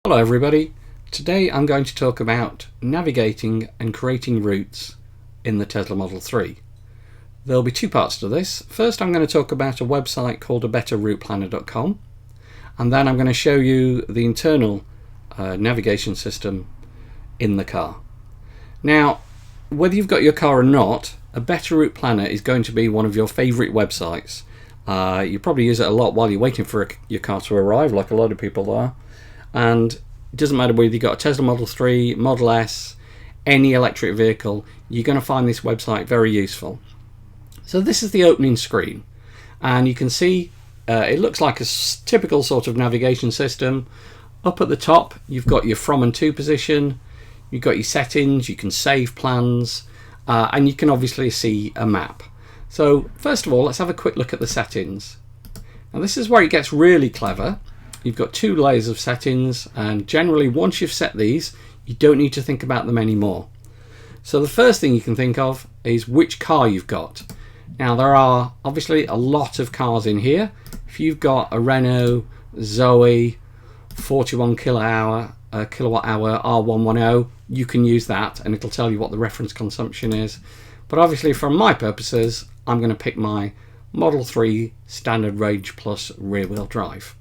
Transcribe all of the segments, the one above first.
Hello everybody, today I'm going to talk about navigating and creating routes in the Tesla Model 3. There'll be two parts to this. First I'm going to talk about a website called abetterrouteplanner.com, and then I'm going to show you the internal navigation system in the car. Now, whether you've got your car or not, A Better Route Planner is going to be one of your favourite websites. You probably use it a lot while you're waiting for your car to arrive, like a lot of people are. And it doesn't matter whether you've got a Tesla Model 3, Model S, any electric vehicle, you're going to find this website very useful. So this is the opening screen, and you can see it looks like a typical sort of navigation system. Up at the top you've got your from and to position, you've got your settings, you can save plans, and you can obviously see a map. So first of all, let's have a quick look at the settings. Now this is where it gets really clever. You've got two layers of settings, and generally once you've set these, you don't need to think about them anymore. So the first thing you can think of is which car you've got. Now there are obviously a lot of cars in here. If you've got a Renault Zoe 41 kilowatt hour R110, you can use that and it'll tell you what the reference consumption is. But obviously for my purposes, I'm going to pick my Model 3 Standard Range Plus rear wheel drive.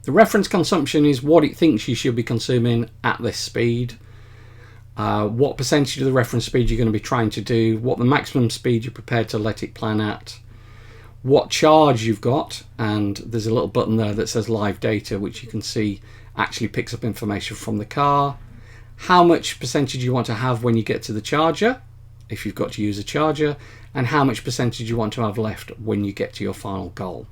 The reference consumption is what it thinks you should be consuming at this speed, what percentage of the reference speed you're going to be trying to do, what the maximum speed you're prepared to let it plan at, what charge you've got, and there's a little button there that says live data, which you can see actually picks up information from the car, how much percentage you want to have when you get to the charger, if you've got to use a charger, and how much percentage you want to have left when you get to your final goal.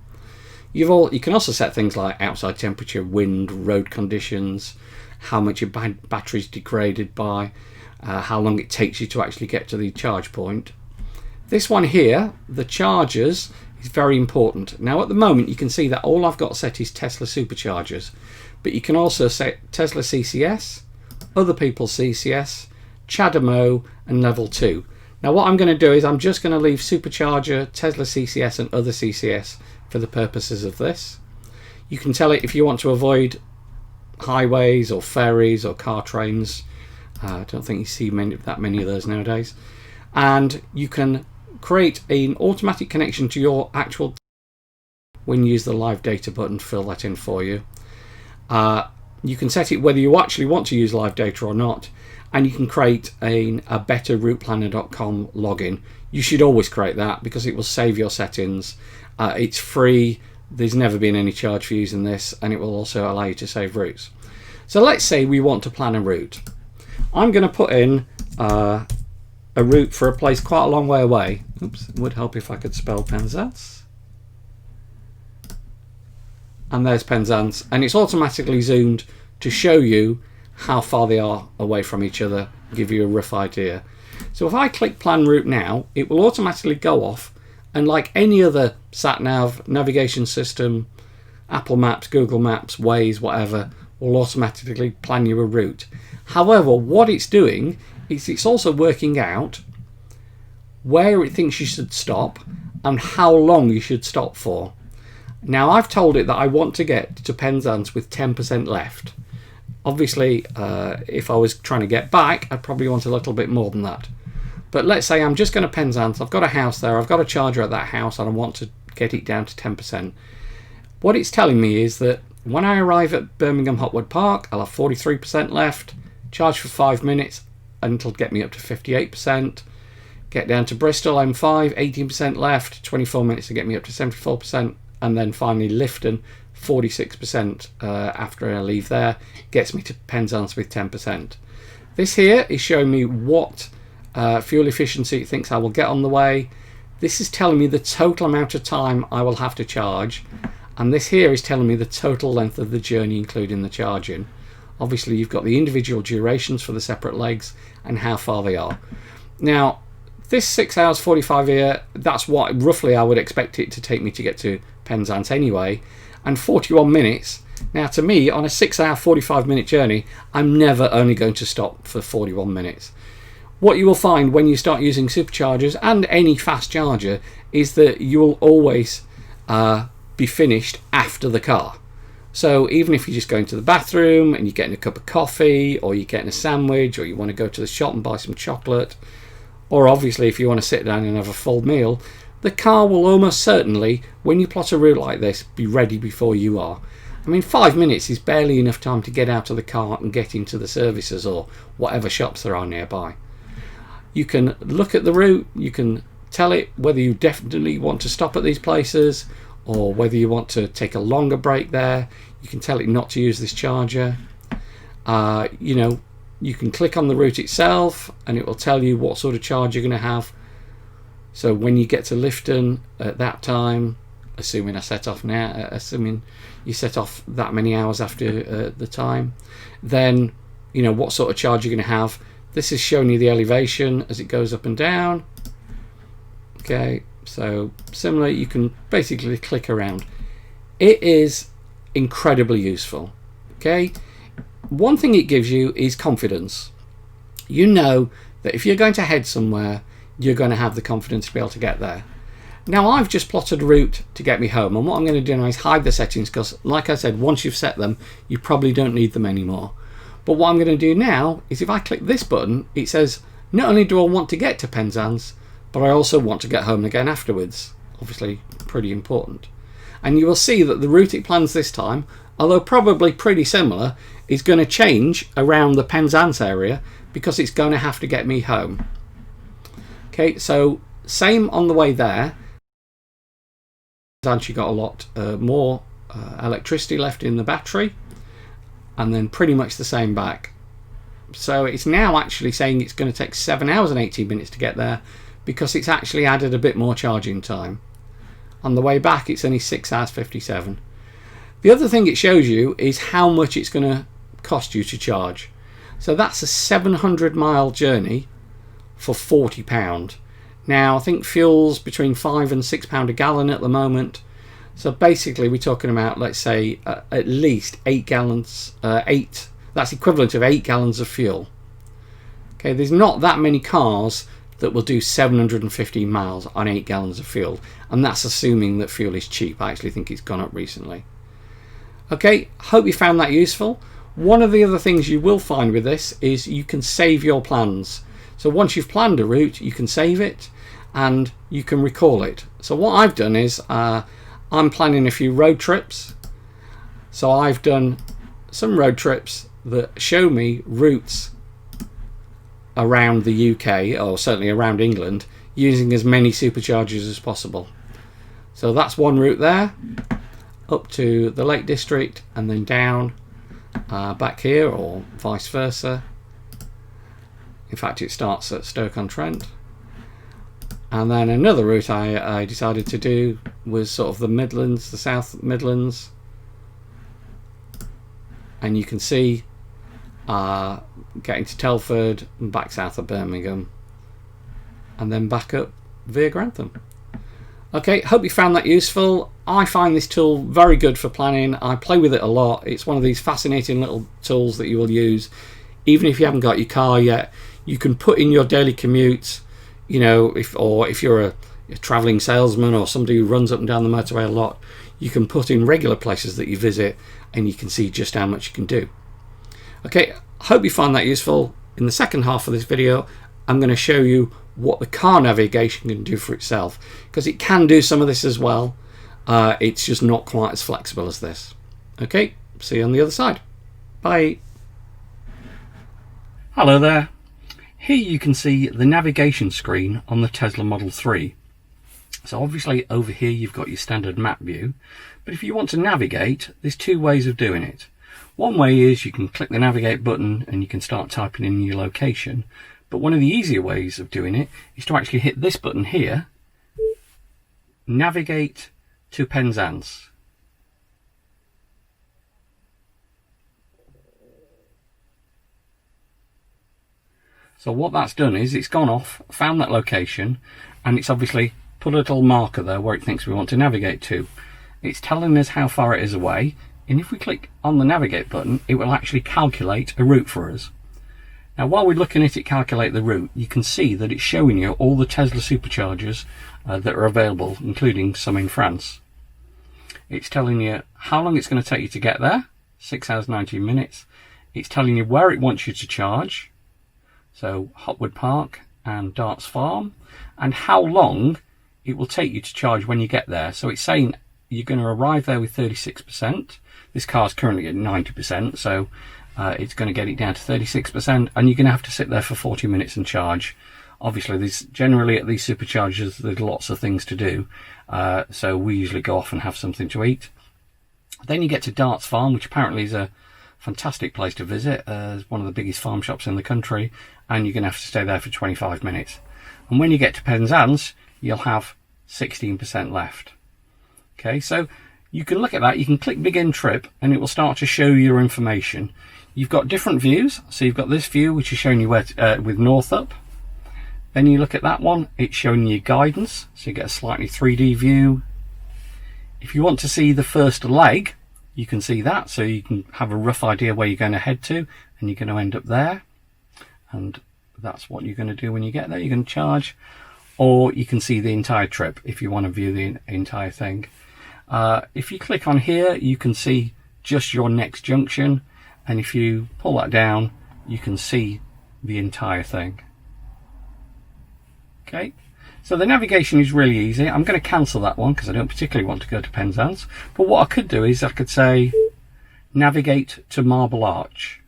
You can also set things like outside temperature, wind, road conditions, how much your battery's degraded by, how long it takes you to actually get to the charge point. This one here, the chargers, is very important. Now at the moment you can see that all I've got set is Tesla superchargers, but you can also set Tesla CCS, other people's CCS, CHAdeMO and level 2. Now what I'm going to do is I'm just going to leave supercharger, Tesla CCS and other CCS for the purposes of this. You can tell it if you want to avoid highways or ferries or car trains. I don't think you see that many of those nowadays. And you can create an automatic connection to your actual when you use the live data button to fill that in for you. You can set it whether you actually want to use live data or not, and you can create a betterrouteplanner.com login. You should always create that because it will save your settings. It's free, there's never been any charge for using this, and it will also allow you to save routes. So let's say we want to plan a route. I'm going to put in a route for a place quite a long way away. Oops, it would help if I could spell Penzance. And there's Penzance, and it's automatically zoomed to show you how far they are away from each other, give you a rough idea. So if I click plan route now, it will automatically go off, and like any other sat-nav navigation system, Apple Maps, Google Maps, Waze, whatever, will automatically plan you a route. However, what it's doing is it's also working out where it thinks you should stop and how long you should stop for. Now I've told it that I want to get to Penzance with 10% left. Obviously, if I was trying to get back, I'd probably want a little bit more than that. But let's say I'm just going to Penzance, I've got a house there, I've got a charger at that house, and I want to get it down to 10%. What it's telling me is that when I arrive at Birmingham Hotwood Park, I'll have 43% left, charge for 5 minutes, and it'll get me up to 58%. Get down to Bristol M5, 18% left, 24 minutes to get me up to 74%. And then finally Lifton, 46% after I leave there, gets me to Penzance with 10%. This here is showing me what fuel efficiency it thinks I will get on the way. This is telling me the total amount of time I will have to charge, and this here is telling me the total length of the journey including the charging. Obviously you've got the individual durations for the separate legs and how far they are. Now this 6 hours 45 here, that's what roughly I would expect it to take me to get to Penzance anyway, and 41 minutes. Now to me, on a 6 hour 45 minute journey, I'm never only going to stop for 41 minutes. What you will find when you start using superchargers and any fast charger is that you will always be finished after the car. So even if you're just going to the bathroom and you're getting a cup of coffee, or you're getting a sandwich, or you want to go to the shop and buy some chocolate, or obviously if you want to sit down and have a full meal, the car will almost certainly, when you plot a route like this, be ready before you are. I mean, 5 minutes is barely enough time to get out of the car and get into the services or whatever shops there are nearby. You can look at the route, you can tell it whether you definitely want to stop at these places or whether you want to take a longer break there. You can tell it not to use this charger. You know, you can click on the route itself and it will tell you what sort of charge you're going to have. So when you get to Lifton at that time, assuming I set off now, assuming you set off that many hours after the time, then you know what sort of charge you're going to have. This is showing you the elevation as it goes up and down. Okay, so similar, you can basically click around. It is incredibly useful. Okay, one thing it gives you is confidence. You know that if you're going to head somewhere, you're going to have the confidence to be able to get there. Now I've just plotted a route to get me home, and what I'm going to do now is hide the settings, because like I said, once you've set them you probably don't need them anymore. But what I'm going to do now is if I click this button, it says not only do I want to get to Penzance, but I also want to get home again afterwards. Obviously pretty important. And you will see that the route it plans this time, although probably pretty similar, is going to change around the Penzance area because it's going to have to get me home. Okay, so same on the way there. Penzance, you got a lot more electricity left in the battery, and then pretty much the same back. So it's now actually saying it's going to take 7 hours and 18 minutes to get there because it's actually added a bit more charging time. On the way back it's only 6 hours 57. The other thing it shows you is how much it's going to cost you to charge. So that's a 700-mile journey for £40. Now I think fuel's between £5 and £6 a gallon at the moment. So basically we're talking about, let's say, at least 8 gallons, that's equivalent of 8 gallons of fuel. Okay, there's not that many cars that will do 715 miles on 8 gallons of fuel, and that's assuming that fuel is cheap. I actually think it's gone up recently. Okay, hope you found that useful. One of the other things you will find with this is you can save your plans. So once you've planned a route, you can save it and you can recall it. So what I've done is I'm planning a few road trips. So I've done some road trips that show me routes around the UK, or certainly around England, using as many superchargers as possible. So that's one route there, up to the Lake District and then down back here, or vice versa. In fact, it starts at Stoke-on-Trent. And then another route I decided to do was sort of the Midlands, the South Midlands. And you can see getting to Telford and back south of Birmingham and then back up via Grantham. Okay, hope you found that useful. I find this tool very good for planning. I play with it a lot. It's one of these fascinating little tools that you will use even if you haven't got your car yet. You can put in your daily commute, you know, if you're a travelling salesman or somebody who runs up and down the motorway a lot, you can put in regular places that you visit and you can see just how much you can do. Okay, hope you find that useful. In the second half of this video, I'm going to show you what the car navigation can do for itself, because it can do some of this as well. It's just not quite as flexible as this. Okay, see you on the other side. Bye. Hello there. Here you can see the navigation screen on the Tesla Model 3. So obviously over here you've got your standard map view, but if you want to navigate, there's two ways of doing it. One way is you can click the navigate button and you can start typing in your location, but one of the easier ways of doing it is to actually hit this button here, navigate to Penzance. So what that's done is it's gone off, found that location, and it's obviously put a little marker there where it thinks we want to navigate to. It's telling us how far it is away, and if we click on the navigate button, it will actually calculate a route for us. Now while we're looking at it calculate the route, you can see that it's showing you all the Tesla superchargers that are available, including some in France. It's telling you how long it's going to take you to get there, 6 hours 19 minutes. It's telling you where it wants you to charge, so Hotwood Park and Darts Farm, and how long it will take you to charge when you get there. So it's saying you're going to arrive there with 36%. This car's currently at 90%, so it's going to get it down to 36%, and you're going to have to sit there for 40 minutes and charge. Obviously, there's generally at these superchargers, there's lots of things to do, so we usually go off and have something to eat. Then you get to Darts Farm, which apparently is a fantastic place to visit. It's one of the biggest farm shops in the country, and you're going to have to stay there for 25 minutes. And when you get to Penzance, you'll have 16% left. Okay, so you can look at that. You can click Begin Trip, and it will start to show your information. You've got different views. So you've got this view, which is showing you where with Northup. Then you look at that one, it's showing you guidance, so you get a slightly 3D view. If you want to see the first leg, you can see that, so you can have a rough idea where you're going to head to, and you're going to end up there. And that's what you're going to do when you get there. You're going to charge, or you can see the entire trip if you want to view the entire thing. If you click on here, you can see just your next junction, and if you pull that down, you can see the entire thing. Okay, so the navigation is really easy. I'm going to cancel that one because I don't particularly want to go to Penzance. But what I could do is I could say navigate to Marble Arch.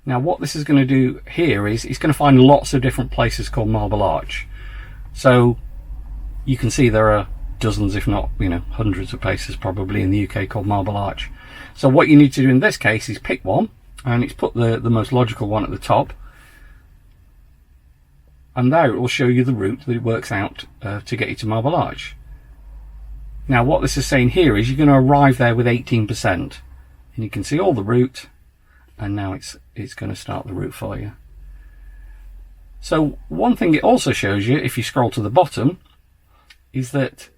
Now what this is going to do here is it's going to find lots of different places called Marble Arch. So you can see there are dozens, if not, hundreds of places probably in the UK called Marble Arch. So what you need to do in this case is pick one, and it's put the most logical one at the top, and there it will show you the route that it works out to get you to Marble Arch. Now what this is saying here is you're going to arrive there with 18%, and you can see all the route, and now it's going to start the route for you. So one thing it also shows you, if you scroll to the bottom, is that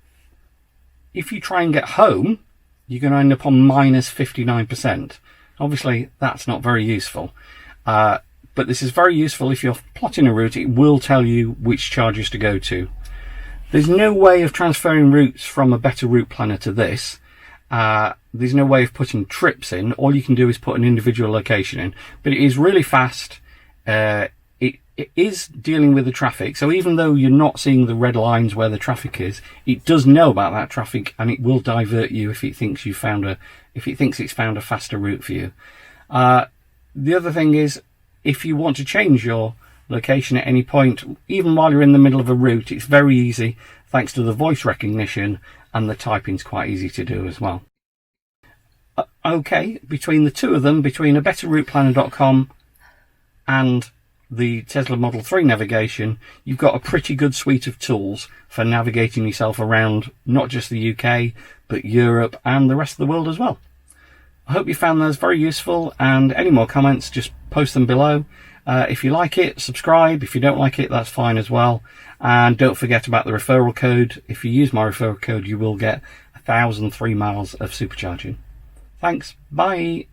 if you try and get home, you're going to end up on minus 59%. Obviously, that's not very useful. But this is very useful if you're plotting a route. It will tell you which charges to go to. There's no way of transferring routes from a Better Route Planner to this. There's no way of putting trips in. All you can do is put an individual location in. But it is really fast. It is dealing with the traffic, so even though you're not seeing the red lines where the traffic is, it does know about that traffic, and it will divert you if it thinks it's found a faster route for you. The other thing is, if you want to change your location at any point, even while you're in the middle of a route, it's very easy thanks to the voice recognition, and the typing's quite easy to do as well. Okay, between the two of them, between abetterrouteplanner.com and the Tesla Model 3 navigation, you've got a pretty good suite of tools for navigating yourself around not just the UK, but Europe and the rest of the world as well. I hope you found those very useful, and any more comments, just post them below. If you like it, subscribe. If you don't like it, that's fine as well. And don't forget about the referral code. If you use my referral code, you will get 1,003 miles of supercharging. Thanks. Bye.